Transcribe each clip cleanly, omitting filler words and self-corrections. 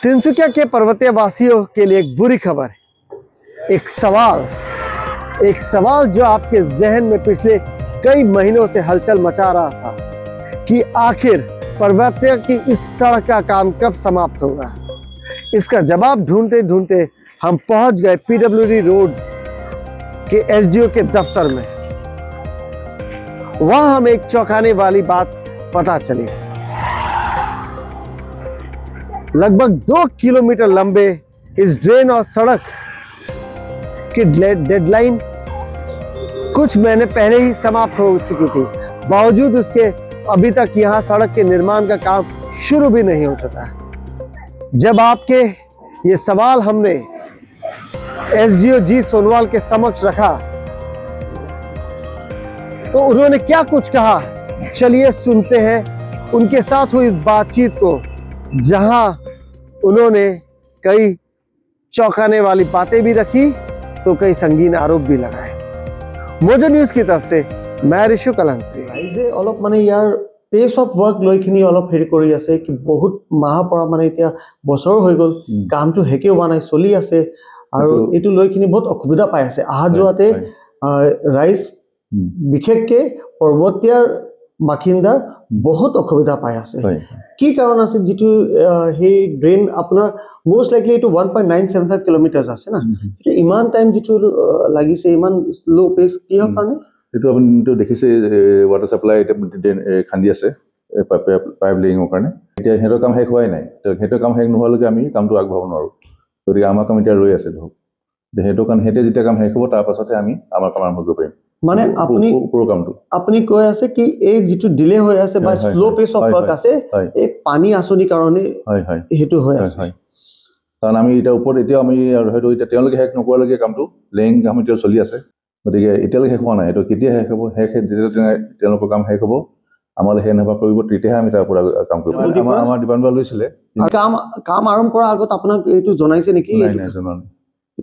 तिनसुकिया के पर्वतीय वासियों के लिए एक बुरी खबर है। एक सवाल जो आपके जहन में पिछले कई महीनों से हलचल मचा रहा था कि आखिर पर्वतीय की इस सड़क का काम कब समाप्त होगा। इसका जवाब ढूंढते ढूंढते हम पहुंच गए पीडब्ल्यूडी रोड्स के एसडीओ के दफ्तर में। वहां हमें एक चौंकाने वाली बात पता चली। लगभग 2 किलोमीटर लंबे इस ड्रेन और सड़क की डेडलाइन कुछ महीने पहले ही समाप्त हो चुकी थी। बावजूद उसके अभी तक यहां सड़क के निर्माण का काम शुरू भी नहीं हो चुका है। जब आपके ये सवाल हमने एसडीओ जी सोनवाल के समक्ष रखा तो उन्होंने क्या कुछ कहा, चलिए सुनते हैं उनके साथ हुई इस बातचीत को, जहां उन्होंने कई चौंकाने वाली बातें भी रखी तो कई संगीन आरोप भी लगाए। मोजो न्यूज की तरफ से मैं ऋषु कलंत्री। ৰাইজে অলপ মানে ইয়াৰ পেচ অফ ৱৰ্ক লৈখিনি অলপ হেৰি কৰি আছে কি বহুত মাহৰ পৰা মানে এতিয়া বছৰ হৈ গ'ল, কামটো হেকে হোৱা নাই, চলি আছে আৰু এইটো লৈখিনি বহুত অসুবিধা পাই আছে আহা যোৱাতে। ৰাইজ বিশেষকে পৰ্বতীয়াৰ বাসিন্দাৰ বহুত অসুবিধা পাই আছে। কি কাৰণ আছে যিটো সেই ড্ৰেইন আপোনাৰ মোষ্ট লাইকলি এইটো 1.975 কিলোমিটাৰ আছে না, ইমান টাইম যিটো লাগিছে, ইমান স্লো পেচ কিহৰ কাৰণে? এইটো আপুনি দেখিছে ৱাটাৰ ছাপ্লাই এতিয়া খান্দি আছে পাইপ লেইঙৰ কাৰণে। এতিয়া সিহঁতৰ কাম শেষ হোৱাই নাই, সিহঁতৰ কাম শেষ নোহোৱালৈকে আমি কামটো আগবঢ়াব নোৱাৰোঁ। গতিকে আমাৰ কাম এতিয়া ৰৈ আছে ধৰক, সেইটো কাৰণ সিহঁতে যেতিয়া কাম শেষ হ'ব তাৰ পাছতে আমি আমাৰ কাম আৰম্ভ কৰিব পাৰিম। মানে আপুনি কৈ আছে কি এই যিটো ডিলে হৈ আছে বা স্লো পেচ অফ ৱৰ্ক আছে এই পানী আঁচনিৰ কাৰণে সেইটো হৈ আছে। কাৰণ আমি এতিয়া ওপৰত এতিয়াও আমি হয়তো এতিয়া তেওঁলোকে শেষ নকৰালৈকে কামটো লেইং কাম এতিয়া চলি আছে। গতিকে এতিয়ালৈকে শেষ হোৱা নাই, এইটো কেতিয়া শেষ হ'ব, যেতিয়া তেওঁলোকৰ কাম শেষ হ'ব আমালৈ শেষ নভা কৰিব তেতিয়াহে আমি তাৰ পৰা কাম কৰিব। আমাৰ ডিপাৰ্টমেণ্ট লৈছিলে কাম আৰম্ভ কৰাৰ আগত আপোনাক এইটো জনাইছে নেকি? নাই জনোৱা নাই,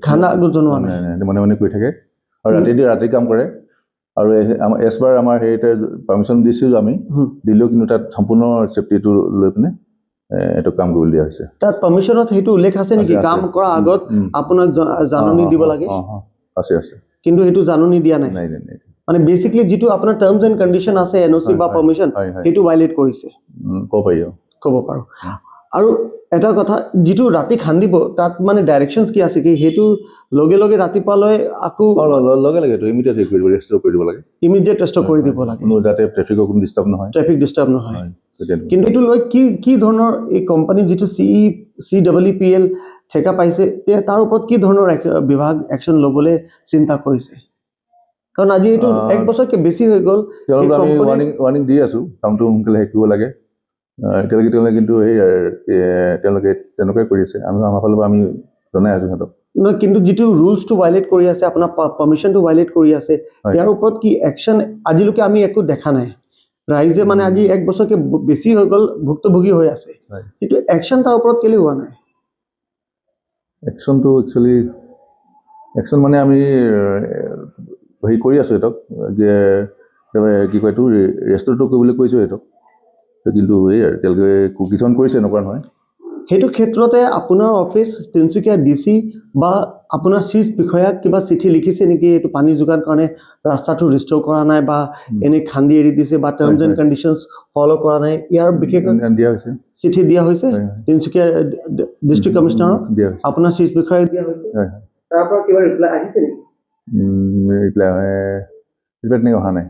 খানা আগত জনোৱা নাই, মনে কৰি থাকে আৰু ৰাতি কাম কৰে। আৰু এছবাৰ আমাৰ হেৰিতে পাৰ্মিশ্যন দিছিলোঁ আমি, দিলেও কিন্তু তাত সম্পূৰ্ণ ছেফটিটো লৈ পিনে এইটো কাম কৰিব দিয়া হৈছে। তাত পাৰ্মিশ্যনত সেইটো উল্লেখ আছে নেকি কাম কৰাৰ আগত আপোনাক জাননী দিব লাগে? আছে কিন্তু সেইটো জাননী দিয়া নাই। মানে বেসিক্যালি যেটো আপোনাৰ টাৰ্মস এন্ড কন্ডিশন আছে এনওসি বা পাৰমিশন সেইটো ভাইলেট কৰিছে ক'ব পাৰো। আৰু এটা কথা যেটো ৰাতি খান্দিব তাত মানে ডাইৰেকশনস কি আছে কি হেতু লগে লগে ৰাতিপালৈ আকু লগে লগে তো ইমিডিয়েট ৰেষ্টৰ কৰি দিব লাগে, ইমিডিয়েট ৰেষ্টৰ কৰি দিব লাগে, কোনো যাতে ট্ৰাফিকৰ কোনো ডিস্টাৰ্ব নহয়। কিন্তু এটো লৈ কি ধৰণৰ এই কোম্পানী যেটো CEEPL ঠেকা পাইছে তাৰ ওপৰত কি ধৰণৰ বিভাগ একশন লবলৈ চিন্তা কৰিছে? কাৰণ আজি এইটো এক বছৰকে বেছি হৈ গ'ল, আমি ওয়াৰ্নিং দি আছো কামটো সোনকালে শেষ কৰিব লাগে। তেওঁলোকে কিন্তু তেওঁলোকে তেনেকৈ কৰি আছে, আমাৰ ফালৰ পৰা আমি জনাই আছো সিহঁতক। কিন্তু যেটো ৰুলছটো ভাইলেট কৰি আছে, আপোনাৰ পাৰমিশনটো ভাইলেট কৰি আছে, ইয়াৰ ওপৰত কি একশন আজিলৈকে আমি একো দেখা নাই। ৰাইজে মানে আজি এক বছৰকে বেছি হৈ গ'ল ভুক্তভোগী হৈ আছে, কিন্তু একশন তাৰ ওপৰত কেলে হোৱা নাই? একশনটো একচুয়ালি একশন মানে আমি হেৰি কৰি আছো এতক যে কি কয় এইটো ৰেষ্টৰটো কৰিবলৈ কৈছো এতক, কিন্তু এই তেওঁলোকে কিছুমান কৰিছে নকৰা নহয়। সেইটো ক্ষেত্ৰতে আপোনাৰ অফিচ তিনচুকীয়া ডিসি বা আপোনাৰ চিফ বিষয়াক কিবা চিঠি লিখিছে নেকি এইটো পানী যোগান কাৰণে ৰাস্তাটো ৰিষ্টৰ কৰা নাই বা এনে খান্দি এৰি দিছে বা টাৰ্মস এন্ড কন্ডিশনস ফলো কৰা নাই, ইয়াৰ বিশেষ দিয়া হৈছে, চিঠি দিয়া হৈছে তিনচুকীয়া ডিস্ট্ৰিক্ট কমিশনাৰক, আপোনাৰ চিফ বিষয়াক দিয়া হৈছে। তাৰ পৰা কিবা ৰিপ্লাই আহিছে নেকি? ৰিপ্লাই অহা নাই।